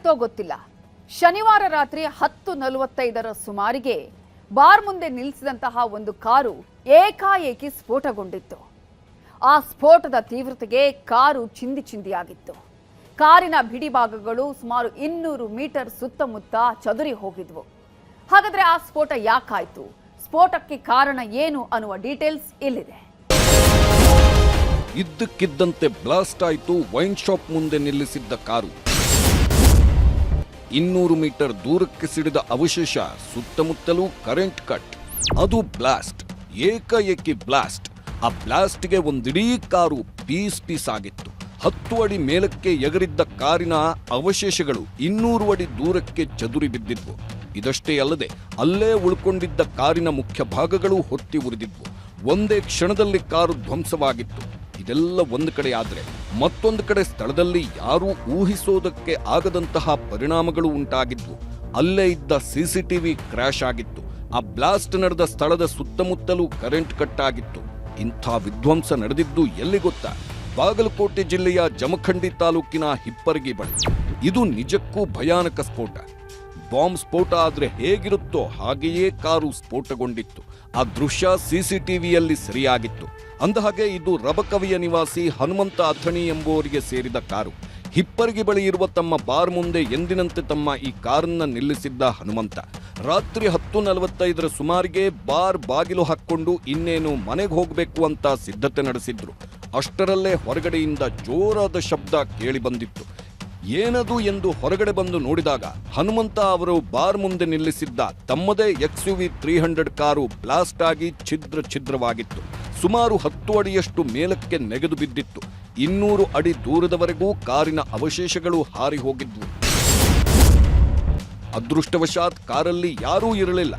ಹೇಗಾಯ್ತೋ ಗೊತ್ತಿಲ್ಲ. ಶನಿವಾರ ರಾತ್ರಿ 10:45 ಸುಮಾರಿಗೆ ಬಾರ್ ಮುಂದೆ ನಿಲ್ಲಿಸಿದಂತಹ ಒಂದು ಕಾರು ಏಕಾಏಕಿ ಸ್ಫೋಟಗೊಂಡಿತ್ತು. ಆ ಸ್ಫೋಟದ ತೀವ್ರತೆಗೆ ಕಾರು ಚಿಂದಿಯಾಗಿತ್ತು. ಕಾರಿನ ಬಿಡಿಭಾಗಗಳು ಸುಮಾರು 200 ಮೀಟರ್ ಸುತ್ತಮುತ್ತ ಚದುರಿ ಹೋಗಿದ್ವು. ಹಾಗಾದ್ರೆ ಆ ಸ್ಫೋಟ ಯಾಕಾಯ್ತು, ಸ್ಫೋಟಕ್ಕೆ ಕಾರಣ ಏನು ಅನ್ನುವ ಡೀಟೇಲ್ಸ್ ಇಲ್ಲಿದೆ. ಇದ್ದಕ್ಕಿದ್ದಂತೆ ಬ್ಲಾಸ್ಟ್ ಆಯಿತು ವೈನ್ ಶಾಪ್ ಮುಂದೆ ನಿಲ್ಲಿಸಿದ್ದ ಕಾರು. 200 ಮೀಟರ್ ದೂರಕ್ಕೆ ಸಿಡಿದ ಅವಶೇಷ, ಸುತ್ತಮುತ್ತಲೂ ಕರೆಂಟ್ ಕಟ್. ಅದು ಬ್ಲಾಸ್ಟ್, ಏಕಾಏಕಿ ಬ್ಲಾಸ್ಟ್. ಆ ಬ್ಲಾಸ್ಟ್ಗೆ ಒಂದಿಡೀ ಕಾರು ಪೀಸ್ ಆಗಿತ್ತು. 10 ಅಡಿ ಮೇಲಕ್ಕೆ ಎಗರಿದ್ದ ಕಾರಿನ ಅವಶೇಷಗಳು 200 ಅಡಿ ದೂರಕ್ಕೆ ಚದುರಿ ಬಿದ್ದಿದ್ವು. ಇದಷ್ಟೇ ಅಲ್ಲದೆ ಅಲ್ಲೇ ಉಳ್ಕೊಂಡಿದ್ದ ಕಾರಿನ ಮುಖ್ಯ ಭಾಗಗಳು ಹೊತ್ತಿ ಉರಿದಿದ್ವು. ಒಂದೇ ಕ್ಷಣದಲ್ಲಿ ಕಾರು ಧ್ವಂಸವಾಗಿತ್ತು. ಇದೆಲ್ಲ ಒಂದು ಕಡೆ ಆದ್ರೆ ಮತ್ತೊಂದು ಕಡೆ ಸ್ಥಳದಲ್ಲಿ ಯಾರೂ ಊಹಿಸೋದಕ್ಕೆ ಆಗದಂತಹ ಪರಿಣಾಮಗಳು ಉಂಟಾಗಿದ್ವು. ಅಲ್ಲೇ ಇದ್ದ ಸಿಸಿಟಿವಿ ಕ್ರ್ಯಾಶ್ ಆಗಿತ್ತು. ಆ ಬ್ಲಾಸ್ಟ್ ನಡೆದ ಸ್ಥಳದ ಸುತ್ತಮುತ್ತಲೂ ಕರೆಂಟ್ ಕಟ್ ಆಗಿತ್ತು. ಇಂಥ ವಿಧ್ವಂಸ ನಡೆದಿದ್ದು ಎಲ್ಲಿ ಗೊತ್ತಾ? ಬಾಗಲಕೋಟೆ ಜಿಲ್ಲೆಯ ಜಮಖಂಡಿ ತಾಲೂಕಿನ ಹಿಪ್ಪರಗಿ ಬಳಿ. ಇದು ನಿಜಕ್ಕೂ ಭಯಾನಕ ಸ್ಫೋಟ. ಬಾಂಬ್ ಸ್ಫೋಟ ಆದ್ರೆ ಹೇಗಿರುತ್ತೋ ಹಾಗೆಯೇ ಕಾರು ಸ್ಫೋಟಗೊಂಡಿತ್ತು. ಆ ದೃಶ್ಯ ಸಿಸಿಟಿವಿಯಲ್ಲಿ ಸರಿಯಾಗಿತ್ತು. ಅಂದಹಾಗೆ ಇದು ರಬಕವಿಯ ನಿವಾಸಿ ಹನುಮಂತ ಅಥಣಿ ಎಂಬುವರಿಗೆ ಸೇರಿದ ಕಾರು. ಹಿಪ್ಪರಗಿ ಬಳಿ ಇರುವ ತಮ್ಮ ಬಾರ್ ಮುಂದೆ ಎಂದಿನಂತೆ ತಮ್ಮ ಈ ಕಾರನ್ನ ನಿಲ್ಲಿಸಿದ್ದ ಹನುಮಂತ ರಾತ್ರಿ 10:45 ಸುಮಾರಿಗೆ ಬಾರ್ ಬಾಗಿಲು ಹಾಕ್ಕೊಂಡು ಇನ್ನೇನು ಮನೆಗೆ ಹೋಗಬೇಕು ಅಂತ ಸಿದ್ಧತೆ ನಡೆಸಿದ್ರು. ಅಷ್ಟರಲ್ಲೇ ಹೊರಗಡೆಯಿಂದ ಜೋರಾದ ಶಬ್ದ ಕೇಳಿ ಬಂದಿತ್ತು. ಏನದು ಎಂದು ಹೊರಗಡೆ ಬಂದು ನೋಡಿದಾಗ ಹನುಮಂತ ಅವರು ಬಾರ್ ಮುಂದೆ ನಿಲ್ಲಿಸಿದ್ದ ತಮ್ಮದೇ XUV 300 ಕಾರು ಬ್ಲಾಸ್ಟ್ ಆಗಿ ಛಿದ್ರವಾಗಿತ್ತು. ಸುಮಾರು 10 ಅಡಿಯಷ್ಟು ಮೇಲಕ್ಕೆ ನೆಗೆದು ಬಿದ್ದಿತ್ತು. 200 ಅಡಿ ದೂರದವರೆಗೂ ಕಾರಿನ ಅವಶೇಷಗಳು ಹಾರಿ ಹೋಗಿದ್ವು. ಅದೃಷ್ಟವಶಾತ್ ಕಾರಲ್ಲಿ ಯಾರೂ ಇರಲಿಲ್ಲ.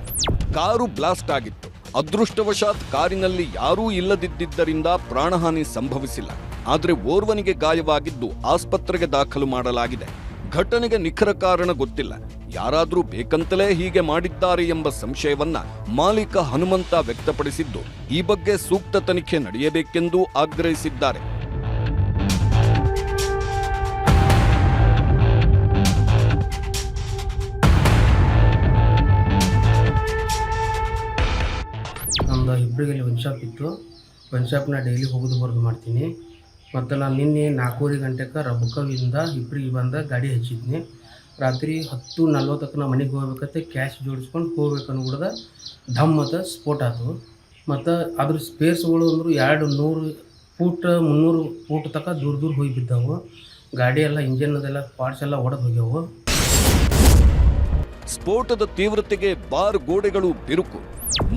ಕಾರು ಬ್ಲಾಸ್ಟ್ ಆಗಿತ್ತು. ಅದೃಷ್ಟವಶಾತ್ ಕಾರಿನಲ್ಲಿ ಯಾರೂ ಇಲ್ಲದಿದ್ದರಿಂದ ಪ್ರಾಣಹಾನಿ ಸಂಭವಿಸಿಲ್ಲ. ಆದರೆ ಓರ್ವನಿಗೆ ಗಾಯವಾಗಿದ್ದು ಆಸ್ಪತ್ರೆಗೆ ದಾಖಲು ಮಾಡಲಾಗಿದೆ. ಘಟನೆಗೆ ನಿಖರ ಕಾರಣ ಗೊತ್ತಿಲ್ಲ. ಯಾರಾದ್ರೂ ಬೇಕಂತಲೇ ಹೀಗೆ ಮಾಡಿದ್ದಾರೆ ಎಂಬ ಸಂಶಯವನ್ನ ಮಾಲೀಕ ಹನುಮಂತ ವ್ಯಕ್ತಪಡಿಸಿದ್ದು, ಈ ಬಗ್ಗೆ ಸೂಕ್ತ ತನಿಖೆ ನಡೆಯಬೇಕೆಂದು ಆಗ್ರಹಿಸಿದ್ದಾರೆ. ನಮ್ದು ಹಿಬ್ಬರಿಗೆ ಒನ್ ಶಾಪ್ ಇತ್ತು. ಒನ್ ಶಾಪ್ನ ಡೈಲಿ ಹೋಗೋದು ಬರೋದು ಮಾಡ್ತೀನಿ. ಮತ್ತು ನಾನು ನಿನ್ನೆ 4:30 ಗಂಟೆಗೆ ರಬಕವಿಂದ ಹಿಬ್ಬರಿಗೆ ಬಂದ ಗಾಡಿ ಹಚ್ಚಿದ್ನಿ. ರಾತ್ರಿ 10:40ಕ್ಕೆ ನಾ ಮನೆಗೆ ಹೋಗ್ಬೇಕಂತೆ ಕ್ಯಾಶ್ ಜೋಡಿಸ್ಕೊಂಡು ಹೋಗ್ಬೇಕು ಅನ್ಬಿಡ್ದ ಢಮ್ ಮತ್ತು ಸ್ಫೋಟ ಆಯ್ತು. ಮತ್ತು ಅದ್ರ ಸ್ಪೇರ್ಸ್ಗಳು ಅಂದರು 200 ಫೂಟ್ 300 ಫೂಟ್ ತನಕ ದೂರ ಹೋಗಿ ಬಿದ್ದವು. ಗಾಡಿ ಎಲ್ಲ ಇಂಜಿನ್ ಅದೆಲ್ಲ ಪಾರ್ಟ್ಸ್ ಎಲ್ಲ ಒಡೆದು ಹೋಗ್ಯಾವು. ಸ್ಫೋಟದ ತೀವ್ರತೆಗೆ ಬಾರ್ ಗೋಡೆಗಳು ಬಿರುಕು.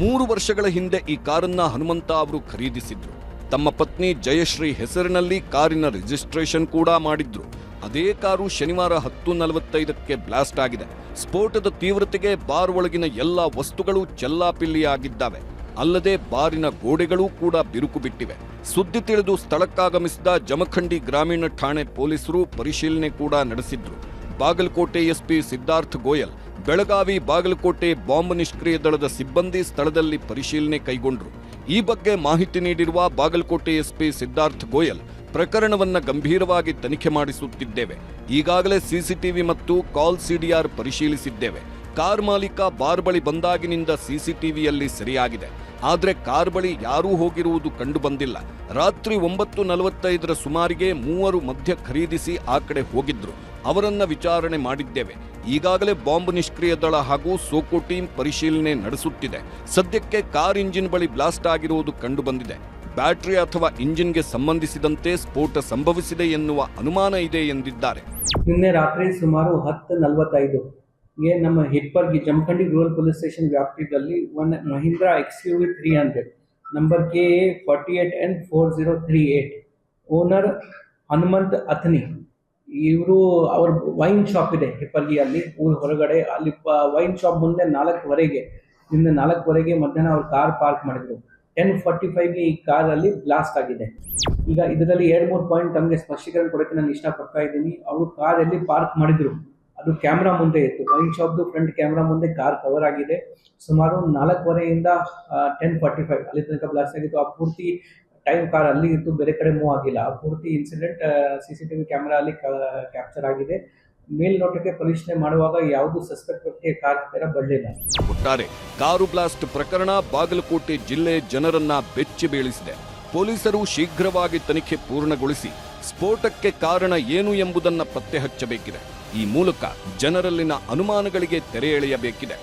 3 ವರ್ಷಗಳ ಹಿಂದೆ ಈ ಕಾರನ್ನ ಹನುಮಂತ ಅವರು ಖರೀದಿಸಿದ್ರು. ತಮ್ಮ ಪತ್ನಿ ಜಯಶ್ರೀ ಹೆಸರಿನಲ್ಲಿ ಕಾರಿನ ರಿಜಿಸ್ಟ್ರೇಷನ್ ಕೂಡ ಮಾಡಿದ್ರು. ಅದೇ ಕಾರು ಶನಿವಾರ 10:45ಕ್ಕೆ ಬ್ಲಾಸ್ಟ್ ಆಗಿದೆ. ಸ್ಫೋಟದ ತೀವ್ರತೆಗೆ ಬಾರ್ ಒಳಗಿನ ಎಲ್ಲಾ ವಸ್ತುಗಳು ಚೆಲ್ಲಾಪಿಲ್ಲಿಯಾಗಿದ್ದಾವೆ. ಅಲ್ಲದೆ ಬಾರಿನ ಗೋಡೆಗಳೂ ಕೂಡ ಬಿರುಕು ಬಿಟ್ಟಿವೆ. ಸುದ್ದಿ ತಿಳಿದು ಸ್ಥಳಕ್ಕಾಗಮಿಸಿದ ಜಮಖಂಡಿ ಗ್ರಾಮೀಣ ಠಾಣೆ ಪೊಲೀಸರು ಪರಿಶೀಲನೆ ಕೂಡ ನಡೆಸಿದ್ರು. ಬಾಗಲಕೋಟೆ ಎಸ್ಪಿ ಸಿದ್ಧಾರ್ಥ ಗೋಯಲ್, ಬೆಳಗಾವಿ ಬಾಗಲಕೋಟೆ ಬಾಂಬ್ ನಿಷ್ಕ್ರಿಯ ದಳದ ಸಿಬ್ಬಂದಿ ಸ್ಥಳದಲ್ಲಿ ಪರಿಶೀಲನೆ ಕೈಗೊಂಡ್ರು. ಈ ಬಗ್ಗೆ ಮಾಹಿತಿ ನೀಡಿರುವ ಬಾಗಲಕೋಟೆ ಎಸ್ಪಿ ಸಿದ್ಧಾರ್ಥ ಗೋಯಲ್, ಪ್ರಕರಣವನ್ನ ಗಂಭೀರವಾಗಿ ತನಿಖೆ ಮಾಡಿಸುತ್ತಿದ್ದೇವೆ. ಈಗಾಗಲೇ ಸಿಸಿಟಿವಿ ಮತ್ತು ಕಾಲ್ CDR ಪರಿಶೀಲಿಸಿದ್ದೇವೆ. ಕಾರ್ ಮಾಲೀಕ ಬಾರ್ ಬಳಿ ಬಂದಾಗಿನಿಂದ ಸಿಸಿಟಿವಿಯಲ್ಲಿ ಸರಿಯಾಗಿದೆ. ಆದ್ರೆ ಕಾರ್ ಬಳಿ ಯಾರೂ ಹೋಗಿರುವುದು ಕಂಡು ಬಂದಿಲ್ಲ. ರಾತ್ರಿ 9:45 ಸುಮಾರಿಗೆ 3 ಮದ್ಯ ಖರೀದಿಸಿ ಆ ಕಡೆ ಹೋಗಿದ್ರು. ಅವರನ್ನ ವಿಚಾರಣೆ ಮಾಡಿದ್ದೇವೆ. ಈಗಾಗಲೇ ಬಾಂಬ್ ನಿಷ್ಕ್ರಿಯ ದಳ ಹಾಗೂ ಸೋಕೋ ಟೀಮ್ ಪರಿಶೀಲನೆ ನಡೆಸುತ್ತಿದೆ. ಸದ್ಯಕ್ಕೆ ಕಾರ್ ಇಂಜಿನ್ ಬಳಿ ಬ್ಲಾಸ್ಟ್ ಆಗಿರುವುದು ಕಂಡು ಬಂದಿದೆ. ಬ್ಯಾಟರಿ ಅಥವಾ ಇಂಜಿನ್ಗೆ ಸಂಬಂಧಿಸಿದಂತೆ ಸ್ಫೋಟ ಸಂಭವಿಸಿದೆ ಎನ್ನುವ ಅನುಮಾನ ಇದೆ ಎಂದಿದ್ದಾರೆ. ನಿನ್ನೆ ರಾತ್ರಿ ಸುಮಾರು 10:45ಗೆ ನಮ್ಮ Hippargi Jamkhandi rural police station ವ್ಯಾಪ್ತಿಯಲ್ಲಿ ಒಂದು Mahindra XUV 300 number KA 48N4038 owner Hanumanth Athani ಇವರು ಅವ್ರ ವೈನ್ ಶಾಪ್ ಇದೆ ಹಿಪ್ಪರ್ಗಿಯಲ್ಲಿ, ಊರ ಹೊರಗಡೆ. ಅಲ್ಲಿ ವೈನ್ ಶಾಪ್ ಮುಂದೆ 4:15 ನಿನ್ನೆ 4:15 ಮಧ್ಯಾಹ್ನ ಅವ್ರು ಕಾರ್ ಪಾರ್ಕ್ ಮಾಡಿದ್ರು. 10:45ಗೆ ಈ ಕಾರಲ್ಲಿ ಬ್ಲಾಸ್ಟ್ ಆಗಿದೆ. ಈಗ ಇದರಲ್ಲಿ 2-3 ಪಾಯಿಂಟ್ ನಮಗೆ ಸ್ಪಷ್ಟೀಕರಣ ಕೊಡೋಕ್ಕೆ ನಾನು ಇಷ್ಟಪಡ್ತಾ ಇದ್ದೀನಿ. ಅವರು ಕಾರ್ ಎಲ್ಲಿ ಪಾರ್ಕ್ ಮಾಡಿದ್ರು ಅದು ಕ್ಯಾಮ್ರಾ ಮುಂದೆ ಇತ್ತು. ವೈನ್ ಶಾಪ್ದು ಫ್ರಂಟ್ ಕ್ಯಾಮ್ರಾ ಮುಂದೆ ಕಾರ್ ಕವರ್ ಆಗಿದೆ. ಸುಮಾರು 4:15ಯಿಂದ 10:45 ಅಲ್ಲಿ ತನಕ ಬ್ಲಾಸ್ಟ್ ಆಗಿತ್ತು. ಆ ಪೂರ್ತಿ ಟೈಮ್ ಕಾರ್ ಅಲ್ಲಿ ಇತ್ತು, ಬೇರೆ ಕಡೆ ಮೂವ್ ಆಗಿಲ್ಲ. ಆ ಪೂರ್ತಿ ಇನ್ಸಿಡೆಂಟ್ CCTV ಕ್ಯಾಮ್ರಾ ಅಲ್ಲಿ ಕ್ಯಾಪ್ಚರ್ ಆಗಿದೆ. ಮೇಲ್ನೋಟಕ್ಕೆ ಪರಿಶೀಲನೆ ಮಾಡುವಾಗ ಯಾವುದು ಸಸ್ಪೆಕ್ಟ್ ವ್ಯಕ್ತಿಯ ಕಾರ್ ಹತ್ತಿರ ಬರಲಿಲ್ಲ. ಒಟ್ಟಾರೆ ಕಾರು ಬ್ಲಾಸ್ಟ್ ಪ್ರಕರಣ ಬಾಗಲಕೋಟೆ ಜಿಲ್ಲೆ ಜನರನ್ನ ಬೆಚ್ಚಿ ಬೀಳಿಸಿದೆ. ಪೊಲೀಸರು ಶೀಘ್ರವಾಗಿ ತನಿಖೆ ಪೂರ್ಣಗೊಳಿಸಿ ಸ್ಫೋಟಕ್ಕೆ ಕಾರಣ ಏನು ಎಂಬುದನ್ನು ಪತ್ತೆ ಹಚ್ಚಬೇಕಿದೆ. ಈ ಮೂಲಕ ಜನರಲ್ಲಿನ ಅನುಮಾನಗಳಿಗೆ ತೆರೆ ಎಳೆಯಬೇಕಿದೆ.